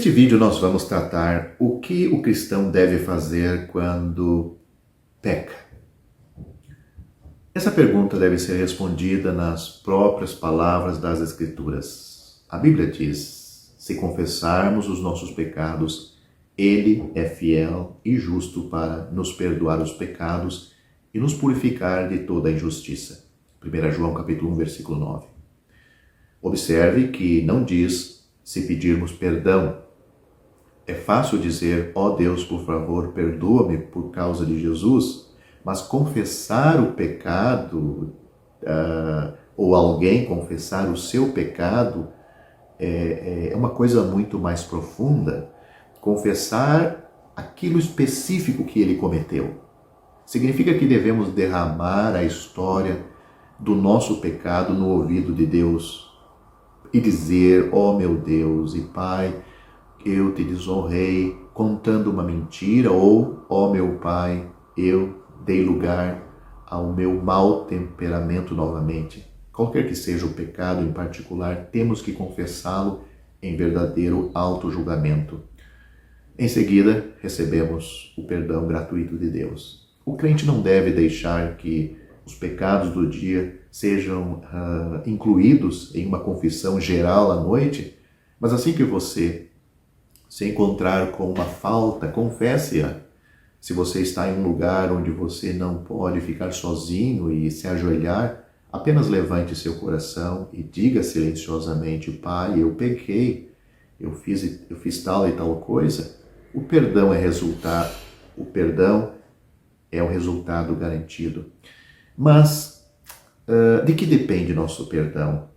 Neste vídeo nós vamos tratar o que o cristão deve fazer quando peca. Essa pergunta deve ser respondida nas próprias palavras das Escrituras. A Bíblia diz: se confessarmos os nossos pecados, Ele é fiel e justo para nos perdoar os pecados e nos purificar de toda a injustiça. 1 João capítulo 1, versículo 9. Observe que não diz se pedirmos perdão. É fácil dizer, ó Deus, por favor, perdoa-me por causa de Jesus, mas confessar o pecado, ou alguém confessar o seu pecado, é uma coisa muito mais profunda. Confessar aquilo específico que ele cometeu. Significa que devemos derramar a história do nosso pecado no ouvido de Deus e dizer, ó meu Deus e Pai, eu te desonrei contando uma mentira, ou, ó meu Pai, eu dei lugar ao meu mau temperamento novamente. Qualquer que seja o pecado em particular, temos que confessá-lo em verdadeiro auto-julgamento. Em seguida, recebemos o perdão gratuito de Deus. O crente não deve deixar que os pecados do dia sejam incluídos em uma confissão geral à noite, mas assim que você se encontrar com uma falta, confesse-a. Se você está em um lugar onde você não pode ficar sozinho e se ajoelhar, apenas levante seu coração e diga silenciosamente, Pai, eu pequei, eu fiz tal e tal coisa. O perdão é o resultado garantido. Mas de que depende nosso perdão?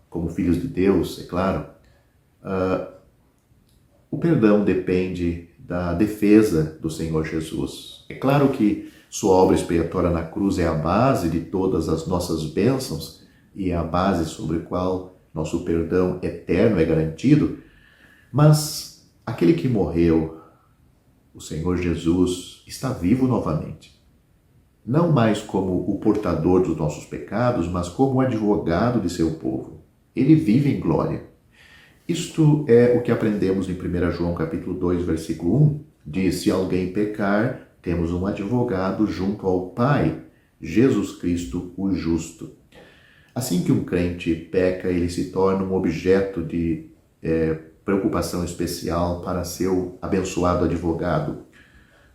Como filhos de Deus, é claro, o perdão depende da defesa do Senhor Jesus. É claro que sua obra expiatória na cruz é a base de todas as nossas bênçãos e é a base sobre a qual nosso perdão eterno é garantido, mas aquele que morreu, o Senhor Jesus, está vivo novamente. Não mais como o portador dos nossos pecados, mas como o advogado de seu povo. Ele vive em glória. Isto é o que aprendemos em 1 João capítulo 2, versículo 1. Diz, se alguém pecar, temos um advogado junto ao Pai, Jesus Cristo, o justo. Assim que um crente peca, ele se torna um objeto de preocupação especial para seu abençoado advogado.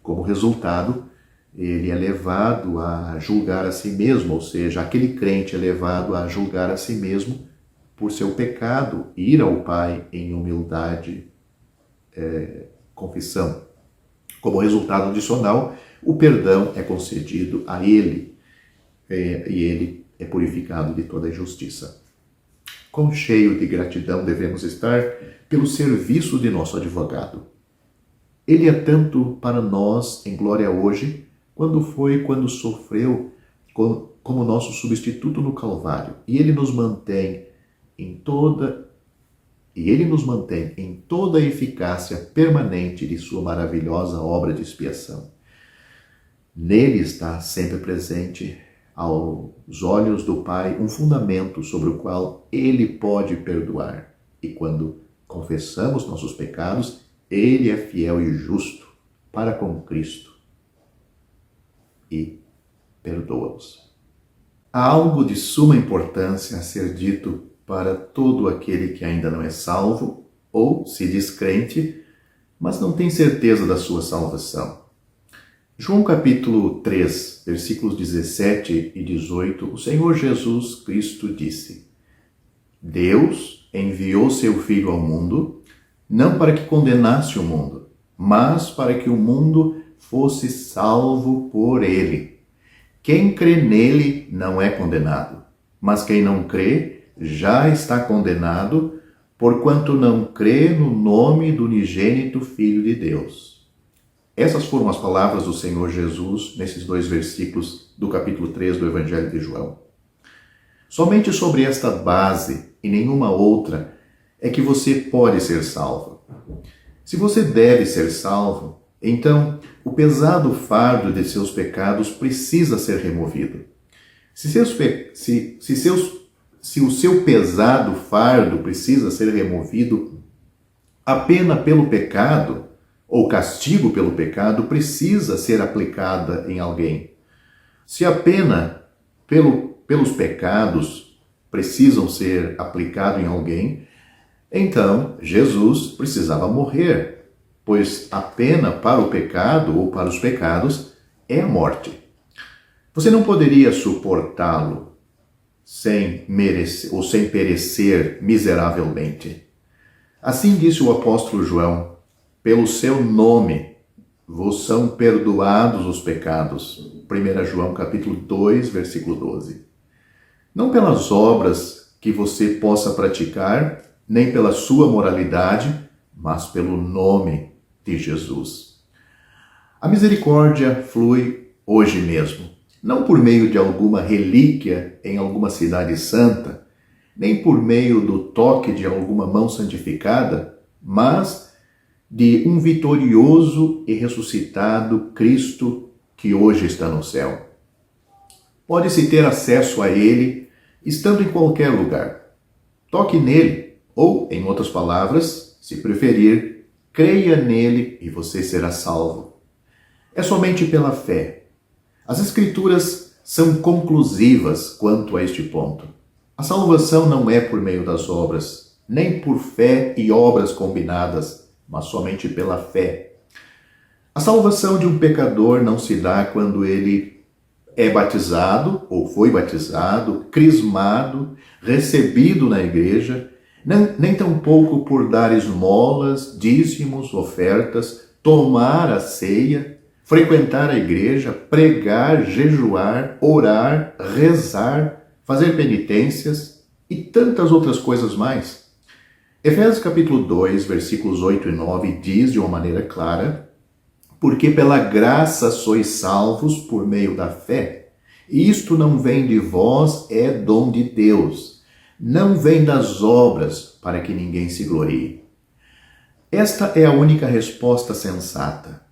Como resultado, ele é levado a julgar a si mesmo, ou seja, aquele crente é levado a julgar a si mesmo por seu pecado, ir ao Pai em humildade, confissão. Como resultado adicional, o perdão é concedido a ele, e ele é purificado de toda injustiça. Quão cheio de gratidão devemos estar pelo serviço de nosso advogado. Ele é tanto para nós em glória hoje, quando sofreu como nosso substituto no Calvário. E ele nos mantém em toda a eficácia permanente de sua maravilhosa obra de expiação. Nele está sempre presente, aos olhos do Pai, um fundamento sobre o qual ele pode perdoar. E quando confessamos nossos pecados, ele é fiel e justo para com Cristo e perdoa-os. Há algo de suma importância a ser dito para todo aquele que ainda não é salvo ou se diz crente, mas não tem certeza da sua salvação. João capítulo 3, versículos 17 e 18, o Senhor Jesus Cristo disse: Deus enviou seu Filho ao mundo, não para que condenasse o mundo, mas para que o mundo fosse salvo por ele. Quem crê nele não é condenado, mas quem não crê já está condenado, porquanto não crê no nome do unigênito Filho de Deus. Essas foram as palavras do Senhor Jesus nesses 2 versículos do capítulo 3 do Evangelho de João. Somente sobre esta base e nenhuma outra é que você pode ser salvo. Se você deve ser salvo, então o pesado fardo de seus pecados precisa ser removido. Se o seu pesado fardo precisa ser removido, A pena pelo pecado, ou castigo pelo pecado, precisa ser aplicada em alguém. Se a pena pelos pecados precisam ser aplicada em alguém, então Jesus precisava morrer, pois a pena para o pecado ou para os pecados é a morte. Você não poderia suportá-lo sem merecer ou sem perecer miseravelmente. Assim disse o apóstolo João: pelo seu nome vos são perdoados os pecados. 1 João capítulo 2, versículo 12. Não pelas obras que você possa praticar, nem pela sua moralidade, mas pelo nome de Jesus. A misericórdia flui hoje mesmo, não por meio de alguma relíquia em alguma cidade santa, nem por meio do toque de alguma mão santificada, mas de um vitorioso e ressuscitado Cristo que hoje está no céu. Pode-se ter acesso a Ele estando em qualquer lugar. Toque nele, ou, em outras palavras, se preferir, creia nele e você será salvo. É somente pela fé. As Escrituras são conclusivas quanto a este ponto. A salvação não é por meio das obras, nem por fé e obras combinadas, mas somente pela fé. A salvação de um pecador não se dá quando ele é batizado, ou foi batizado, crismado, recebido na igreja, nem tampouco por dar esmolas, dízimos, ofertas, tomar a ceia, frequentar a igreja, pregar, jejuar, orar, rezar, fazer penitências e tantas outras coisas mais. Efésios capítulo 2, versículos 8 e 9 diz de uma maneira clara: porque pela graça sois salvos por meio da fé. Isto não vem de vós, é dom de Deus. Não vem das obras, para que ninguém se glorie. Esta é a única resposta sensata.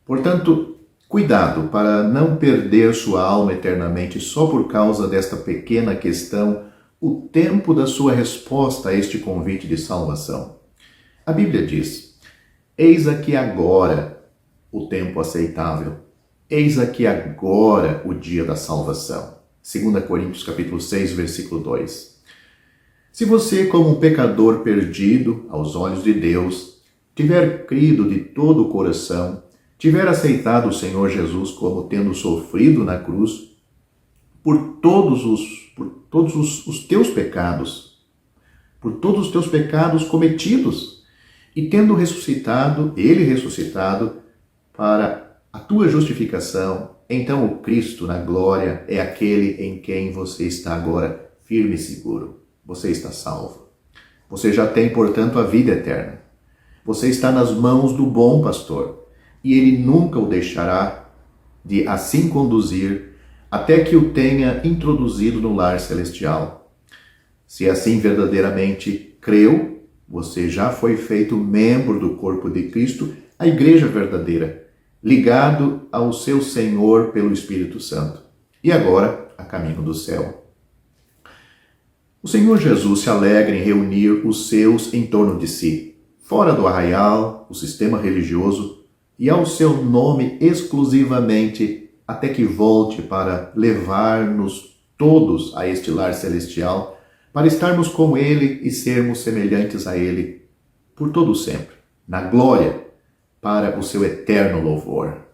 Portanto, cuidado para não perder sua alma eternamente só por causa desta pequena questão, o tempo da sua resposta a este convite de salvação. A Bíblia diz: eis aqui agora o tempo aceitável. Eis aqui agora o dia da salvação. 2 Coríntios capítulo 6, versículo 2. Se você, como um pecador perdido aos olhos de Deus, tiver crido de todo o coração, tiver aceitado o Senhor Jesus como tendo sofrido na cruz por todos os teus pecados, por todos os teus pecados cometidos, e tendo ressuscitado, ele ressuscitado, para a tua justificação, então o Cristo na glória é aquele em quem você está agora firme e seguro. Você está salvo. Você já tem, portanto, a vida eterna. Você está nas mãos do bom pastor, e ele nunca o deixará de assim conduzir até que o tenha introduzido no lar celestial. Se assim verdadeiramente creu, você já foi feito membro do corpo de Cristo, a igreja verdadeira, ligado ao seu Senhor pelo Espírito Santo, e agora a caminho do céu. O Senhor Jesus se alegra em reunir os seus em torno de si, fora do arraial, o sistema religioso, e ao seu nome exclusivamente, até que volte para levar-nos todos a este lar celestial, para estarmos com Ele e sermos semelhantes a Ele por todo sempre, na glória, para o seu eterno louvor.